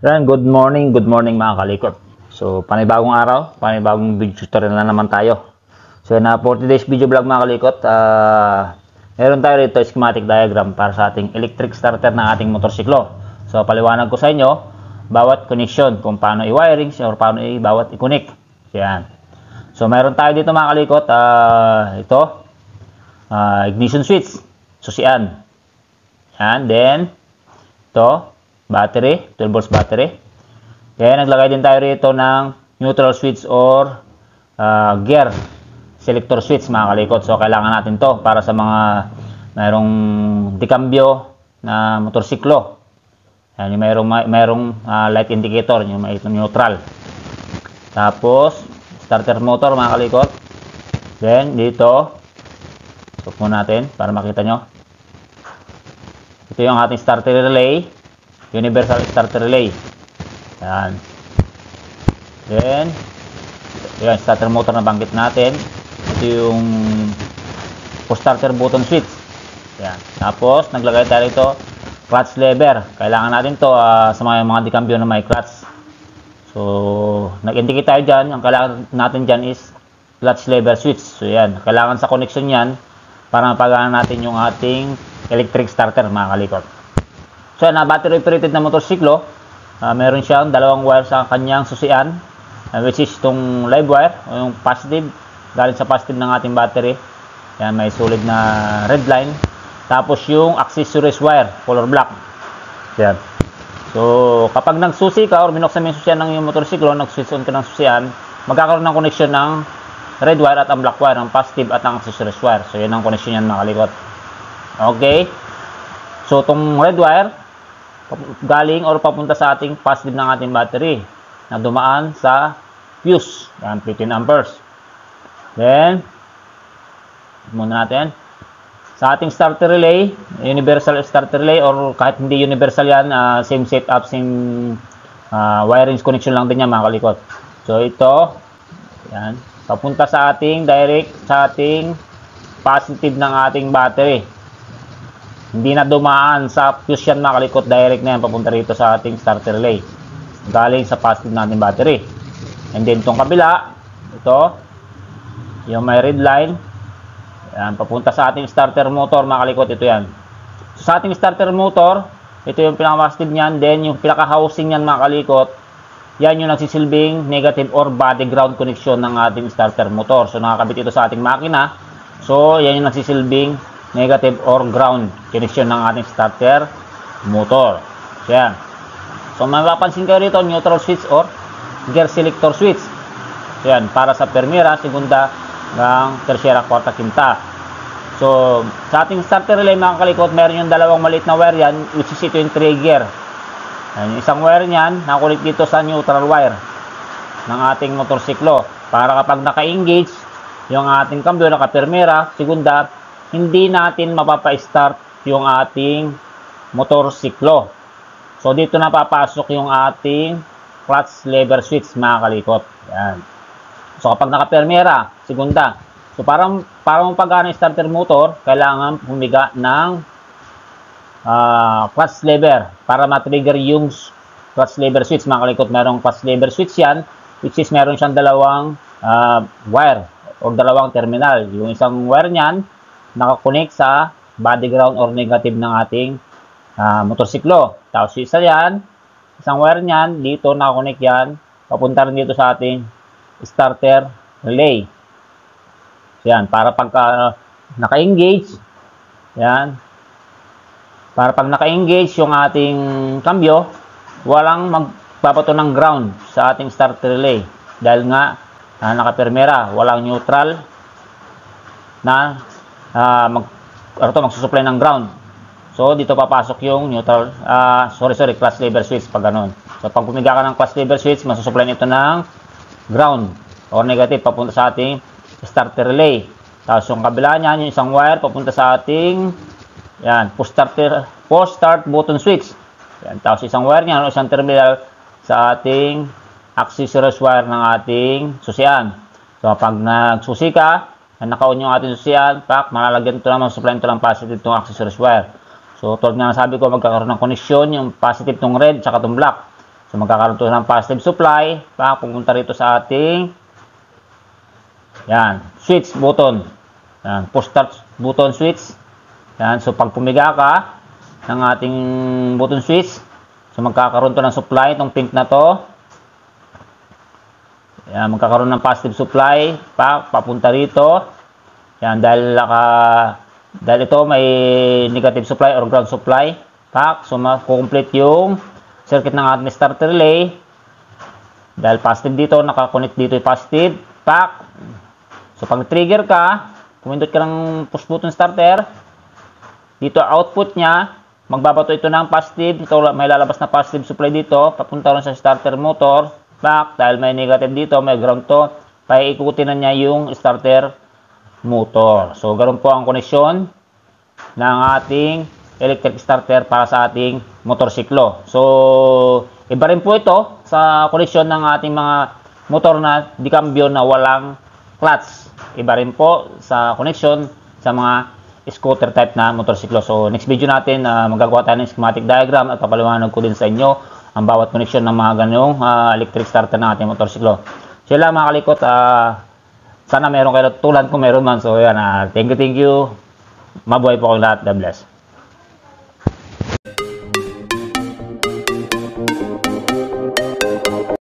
Good morning mga kalikot. So, panibagong araw, panibagong video tutorial na naman tayo. So, for today's video vlog mga kalikot, meron tayo rito schematic diagram para sa ating electric starter ng ating motorsiklo. So, paliwanag ko sa inyo, bawat connection, kung paano i-wiring or paano bawat i-connect. Yan. So, meron tayo dito mga kalikot, ignition switch, susian. Yan, then, ito, battery, 12 volts battery. Kaya naglagay din tayo rito ng neutral switch or gear selector switch mga kalikot. So kailangan natin to para sa mga mayroong dekambyo na motorsiklo. Yan, yung mayroong light indicator, yung may neutral. Tapos starter motor mga kalikot. Then dito, stop mo natin para makita nyo. Ito yung ating starter relay. Universal starter relay. Yan. Then, yan, starter motor na banggit natin. Ito yung push starter button switch. Yan. Tapos, naglagay tayo ito clutch lever. Kailangan natin to sa mga dekambyo na may clutch. So, nag-indicate tayo dyan. Ang kailangan natin dyan is clutch lever switch. So, yan. Kailangan sa connection yan para mapagana natin yung ating electric starter, mga kalikot. So, na battery operated na motorsiklo, meron siyang dalawang wire sa kanyang susian, which is itong live wire, yung positive, galing sa positive ng ating battery. Yan, may solid na red line. Tapos yung accessories wire, color black. Yan. So, kapag nagsusi ka or binuksan mo yung susian ng yung motorsiklo, nag-switch on ka ng susian, magkakaroon ng connection ng red wire at ang black wire, ang positive at ang accessories wire. So, yan ang connection yan mga kalikot. Okay. So, itong red wire, galing or papunta sa ating positive ng ating battery na dumaan sa fuse. Yan, 15 amperes. Then, muna natin. Sa ating starter relay, universal starter relay or kahit hindi universal yan, same setup, same wiring connection lang din yan mga kalikot. So, ito, yan, papunta sa ating direct, sa ating positive ng ating battery. Hindi na dumaan sa fuse yan mga kalikot, direct na yan papunta rito sa ating starter relay. Galing sa positive natin battery. And then itong kabila, ito, yung may red line, yan, papunta sa ating starter motor mga kalikot, ito yan. So, sa ating starter motor, ito yung pinaka-positive niyan, then yung pinaka-housing niyan mga kalikot, yan yung nagsisilbing negative or body ground connection ng ating starter motor. So nakakabit ito sa ating makina. So yan yung nagsisilbing negative or ground connection ng ating starter motor. Yan. So mapapansin kayo rito, neutral switch or gear selector switch. Yan, para sa primera, segunda, ng tercera, kwarta, quinta. So sa ating starter relay mga kalikot, meron yung dalawang maliit na wire yan, which is ito yung trigger. Yan, yung isang wire niyan, nakulit dito sa neutral wire ng ating motorsiklo. Para kapag naka-engage yung ating kambyo, naka-primera, segunda, hindi natin mapapa-start yung ating motorsiklo. So, dito na papasok yung ating clutch lever switch, mga kalikot. Yan. So, kapag naka-primera, segunda. So, para mapagana yung starter motor, kailangan humiga ng clutch lever para ma-trigger yung clutch lever switch, mga kalikot. Merong clutch lever switch yan, which is meron siyang dalawang wire o dalawang terminal. Yung isang wire niyan, nakakonect sa body ground or negative ng ating motorsiklo. Tapos isa yan, isang wire niyan, dito nakakonect yan, papunta rin dito sa ating starter relay. So yan, para pagka naka-engage, yan, para pag naka-engage yung ating kambyo, walang magpapato ng ground sa ating starter relay. Dahil nga, naka-primera, walang neutral na magsusupply ng ground. So, dito papasok yung neutral, clutch lever switch pag ganun. So, pag pumiga ka ng clutch lever switch, masusupply nito ng ground or negative papunta sa ating starter relay. Tapos, yung kabila niyan, yung isang wire papunta sa ating yan, push start button switch. Yan, tapos isang wire niyan, isang terminal sa ating accessories wire ng ating susian. So, pag nagsusi ka, naka-on yung ating susian, malalagyan ito naman, supply ito ng positive itong accessories wire. So, tulad nga sabi ko, magkakaroon ng connection, yung positive itong red, tsaka itong black. So, So magkakaroon to ng positive supply, pupunta rito sa ating yan, switch button. Yan, push start button switch. Yan, so pag pumiga ka ng ating button switch, so magkakaroon to ng supply itong pink na to. Yan, magkakaroon ng positive supply papunta rito. Yan, dahil ito may negative supply or ground supply. So makukomplete yung circuit ng ating starter relay. Dahil positive dito, nakakonect dito yung positive. So pag trigger ka, pumindot ka ng push button starter, dito output niya, magbabato ito ng positive. Ito may lalabas na positive supply dito, papunta rin sa starter motor. Dahil may negative dito, may ground to, paikutin na niya yung starter motor. So ganoon po ang koneksyon ng ating electric starter para sa ating motorsiklo. So iba rin po ito sa koneksyon ng ating mga motor na dikambyo na walang clutch. Iba rin po sa connection sa mga scooter type na motorsiklo. So next video natin, magagawa tayo ng schematic diagram at papaliwanag ko din sa inyo ang bawat connection ng mga ganyong electric starter ng ating motorsiklo. So yun lang mga kalikot, sana meron kayo tulad kung meron man. So yan, thank you. Mabuhay po kayo lahat. God bless.